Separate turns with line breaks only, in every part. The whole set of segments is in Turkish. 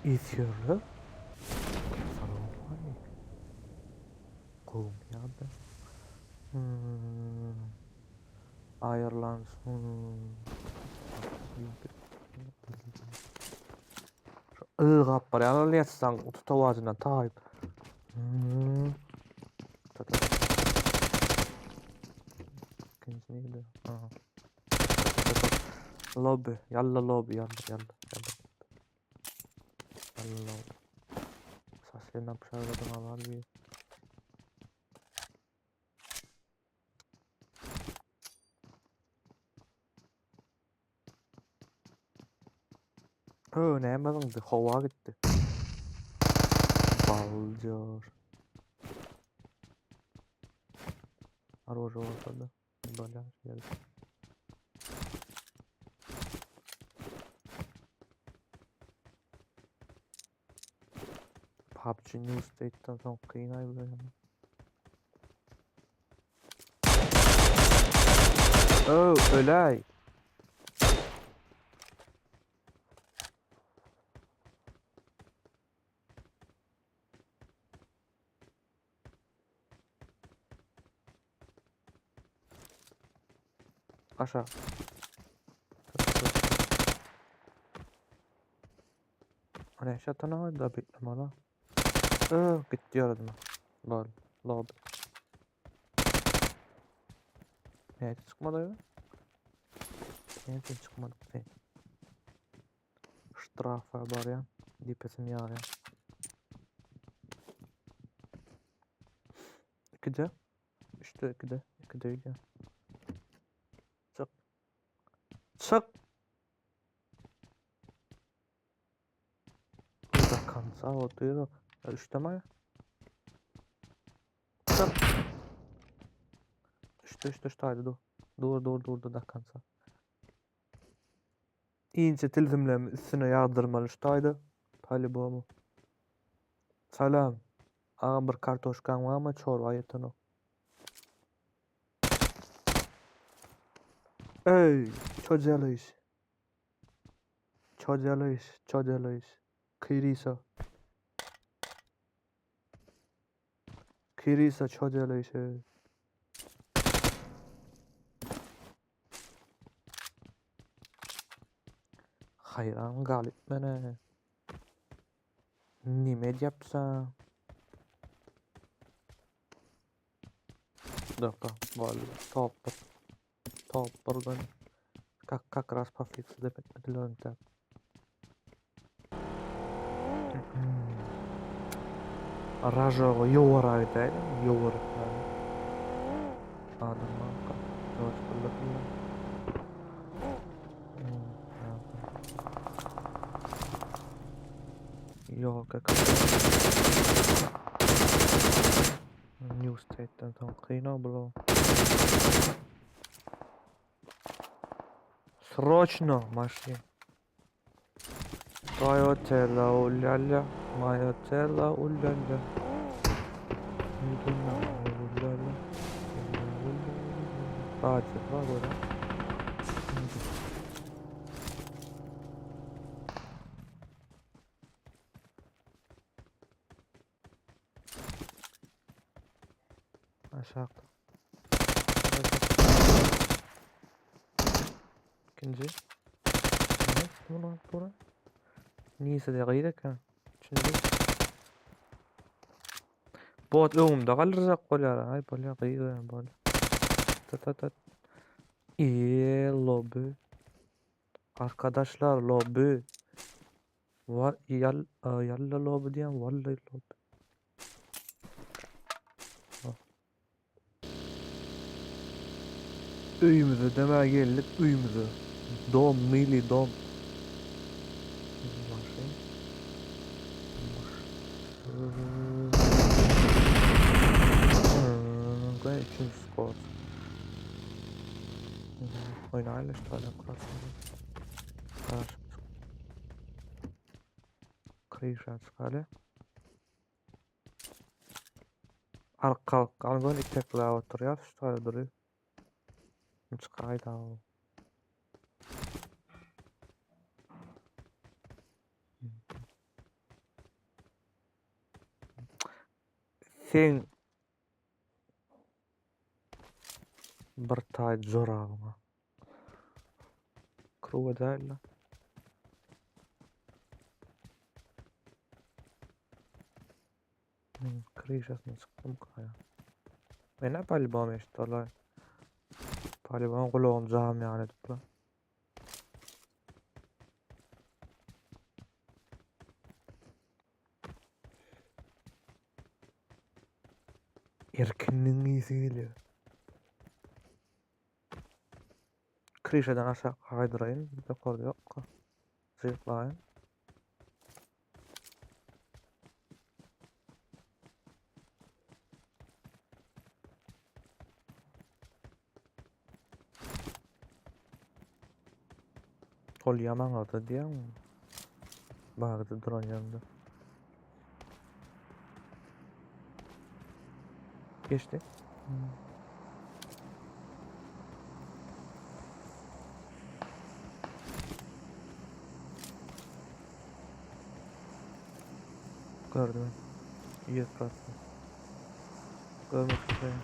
İzliyorlar. Selamünaleyküm. Kum yağdı. Hmm. Ayarlansın. Ilgap var. Yani yatsan tutavazına tayyip. Hmm. İkinci neydi? Aha. Lobby. Yalla lobby. Yalla. Yalla lobby. Saslen apşarladım var bir. Ne yapmadın? Hava gitti. Balcır. Araba ortada. Böyle şey. PUBG New State'den sonra kıyınay böyle. Ölay. Aşağı. Hani şatana var da bekleme ala. Gitti yaradım. Lol. Lol. Neyse çıkmadı ya. Neyse çıkmadı. Ştrafa var ya. Dipesini yağ ya. İkide. İşte ikide. İkideydi. Çık. Çık. Burada kansa oturuyor. Üçte mi? Çık. İşte haydi dur. Dur da kansa. İyice tilsimlemi üstüne yağdırmalı ştaydı. Pali bu mu? Salam. Ağam bir kartoşkan var mı? Çorba yetin o. Ey! Çocuğalıyız. Çocuğalıyız. Kırıysa. Çocuğalıyız. Hayran galip mene. Nime yapsa? Dakika. Vali. Top bir. Как раз по фиксу demek так. Рожок yoğuraydı. Yoğur. Adamlar. Yoğur. Yok как New State'den tam kıyına bro. Срочно машин. Toyota uляля. Toyota uляля. Uляля. Hadi var orada. Aşağı. İkinci. Bura. Neyse de gıydık ha. Üçüncü. Bot önümde kalırsak koyar. Ay böyle gıydı böyle. Tat. Lobi. Arkadaşlar lobi. Var yalla lobi diyen vallahi lobi. Öyümüze demeye geldik öyümüze. Dom mili dom. Gayet üçüncü skor. Oynayla işte hala kurasını. Karşı. Kıyışan skale. Arka kalgan itekla oturuyor. İşte duruyor. Çıkaydı o. Sen bir tay zoragyňa. Kruwa däl. Kryşasyna çykdym kaya. Mene palibam eşitdiler. Palibam gulağım jam ýaly edipler. Erkinliň iyisi gelýär. Kryşadan aşağı gaýdyraýyn, ýokarda ýokka. Syklaýyn. Ol ýaman ata diýäň. Bagda duran ýerinde. Geçti. Gördüm. 100%. Görmek istedim.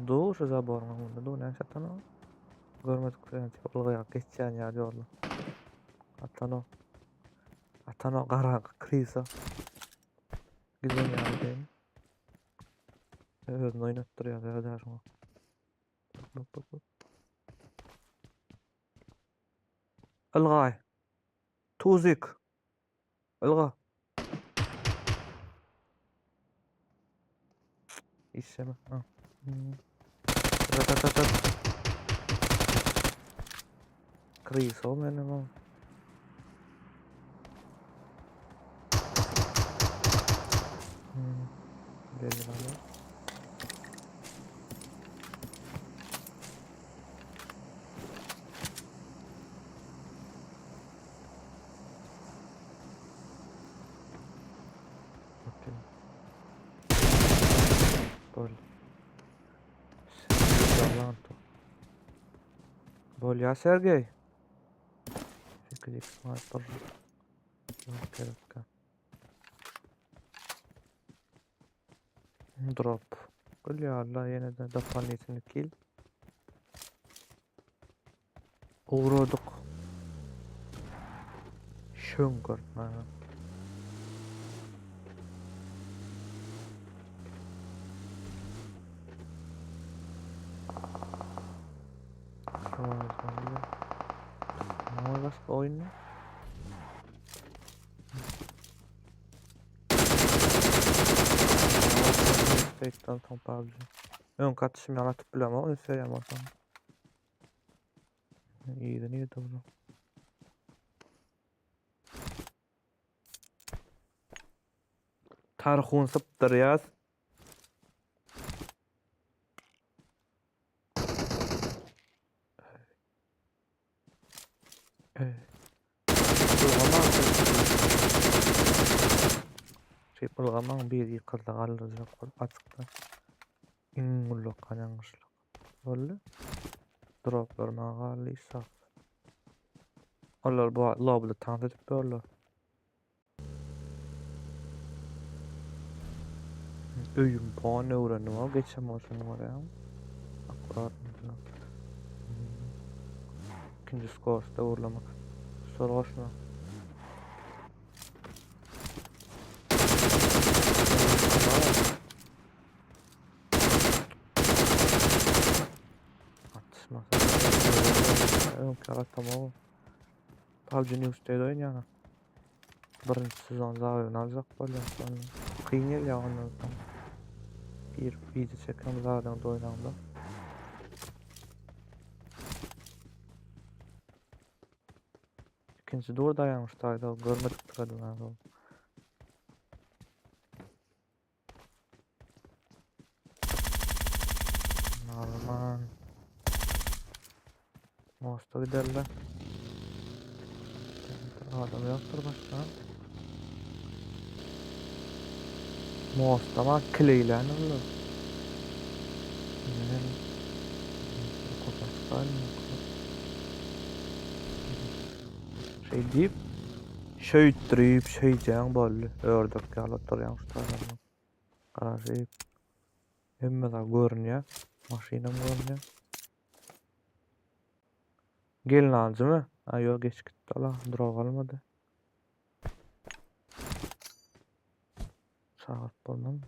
Doğuşa zaborna bunda. Doğu näçe atana? Görmedik istedim. Olgaýa geçýän ýer ýolda. Atana. Atana gara krisa. Güzel ýerde. Özüni oýnatdyrýar ýa-da. Bak. Ilgay. Tuzik. Ilga. İşeme. Ha. Rat. Krisa o menem o. Belli bana. Bol ya Sergey. Fikrik sniper. Drop. Kul ya Allah yine de dapaniyetini kill. Uğradık. Şöngör. Başka oyun ne? Seyittan tam PUBG. Ön katışım yanatıp bilem ama onu söyleyeyim o zaman. İyiydi bunu. Tarhun sıptır yaz. Bulgaman bir yıkırda kalıracak açıkta. İngullu kanyanmışlık. Öyle. Droplarına kalıysa. Onlar bu lobby'de tanıt edip böyle. Öyüm puan öğrendim ama geçem olsun oraya. Akurat mı? İkinci skorsta uğurlamak. Sonra hoşuna. Tamam. PUBG News'te oynayana. Birinci sezon zaten alacak böyle sonra. Kıyın yer ya ondan. Bir video çekelim zaten da oynamda. İkinci doğru dayanmıştaydı. Görmedik tıkadı ben. Normal. Mosta giderler. Adam yoktur başka. Mosta ama kleylen olur. Şey deyip şöýtdirip şeýjeň boldy. Ördek ýaly oturýan şulardan. Garaşyp hemme zat görünýär. Maşynam görünýär. Gelin aljymy? Aýo geç gitdi dura galmady. Sagat bolmam.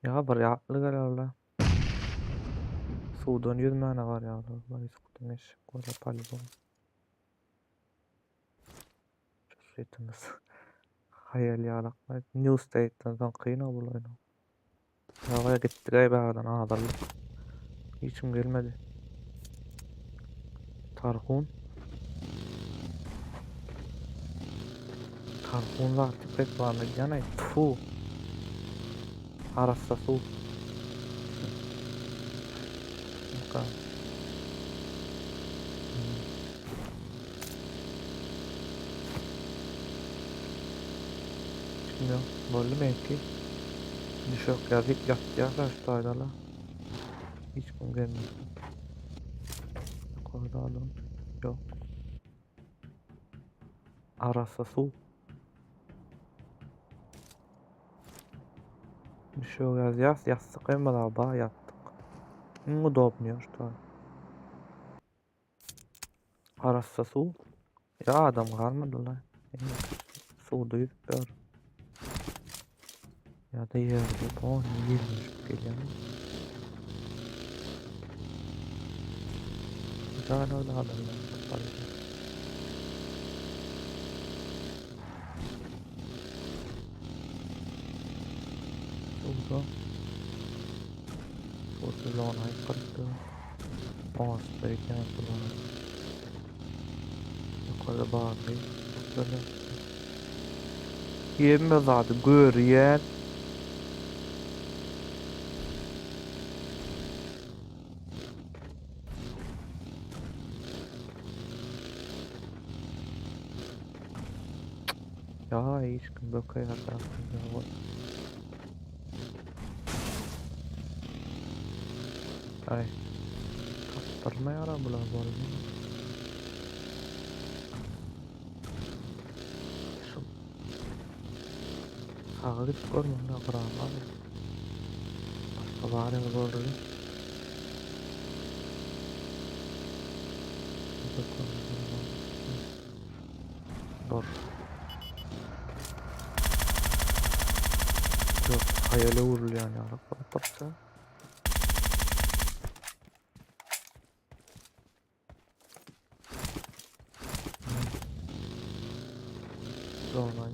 Ya bir ýatly geler. Suwdan ýüzmäne bar ýaly. Bari sukdan eşik gola palibon. Şeýtimiz. Hayal ýalak. New State'dan soň kyn bolan. Ýa gitdi gaýbadan azarlyk. Hiç kim gelmedi. Tarhun. Tarhunlar tipek barmy ýany? Tfu. Arassa su. Muka. Şimdi boldy belki. Düşök ýazyp ýatýar şaýdala. Hiç kim gelmedi. Koydalım. Yok. Arassa su. Düşök ýazýas, ýatsyk emma ba ýatdyk. Udobny şuta. Arassa su. Ya adam galmadylar. Suwda ýüzüp ya da ýerde bon ýermiş gelýär. Gana da adamlar. Suwda. Suwda lan aýkyrdy. Ağaçlar eken suwda. Ýokary bardy. Ýemme zady görýär. Ya hiç kim bökey atrafında. Ay. Kaptırmaya ara bular boldy. Şu. Sağa gidip görmüň da gırağa. Başga barym boldy. Dur. Yok, hayale vurulýan ýaly otursa. Zorlan.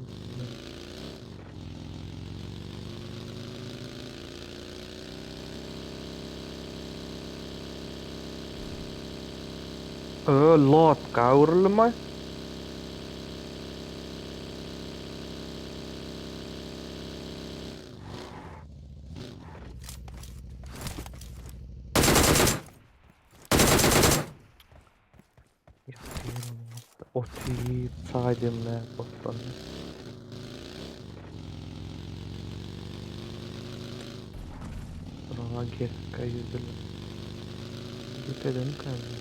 Lot kavurulma. Oti saydımla bottan. Sonra gel kayıdıl. Gidelim kaydı.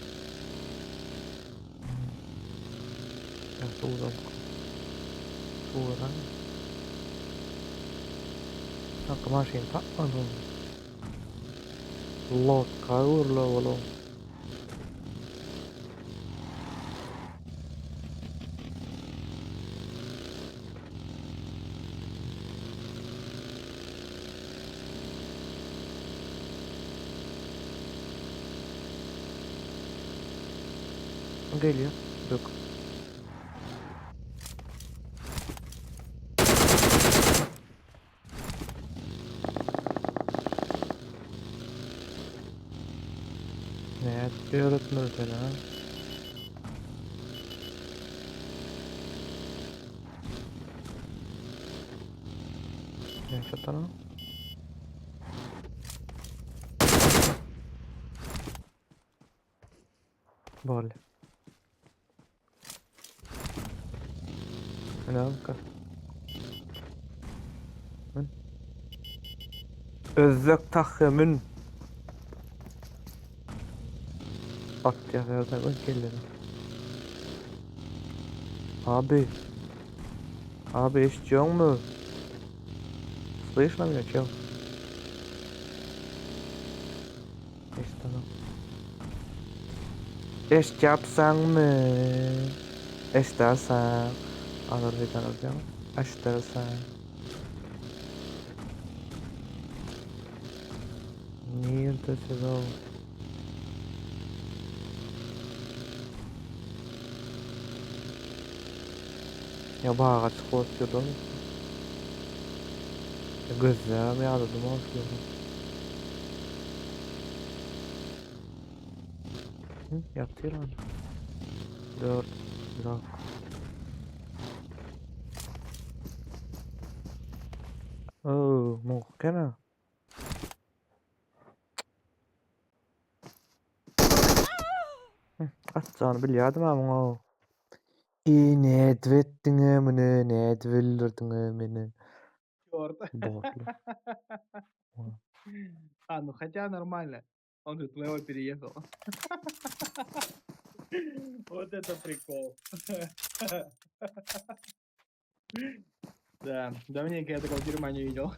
Ya soğudan. Soğudan. Nak maşin takmadı. Lot kavurla oğlum. Geliyor. Yok. Ne öğretmedi seni ha? Ne çatana? Böyle. Ne alaka? Özlük takımın at ya da gelelim. Abi. Abi eşitiyor mu? Слышно меня, чел? Eşitano. Eş yapsan mı? Eştersen. Azerbaycan hocam. Eştersen. Neredesin o? Ya bağa çıkıp oturuyor. Gözlerim yağdırdım oturuyorum. Hı, yatıyor lan. 4. Bırak. Oo, muhkeme. Atacağını biliyordum ama o. Ne etvettin emine, ne etvildirdin emine.
Чёрт.
Borlu.
Ну хотя нормально. Он же твоего переехал. Вот это прикол. Да, давненько я такого дерьма не видел.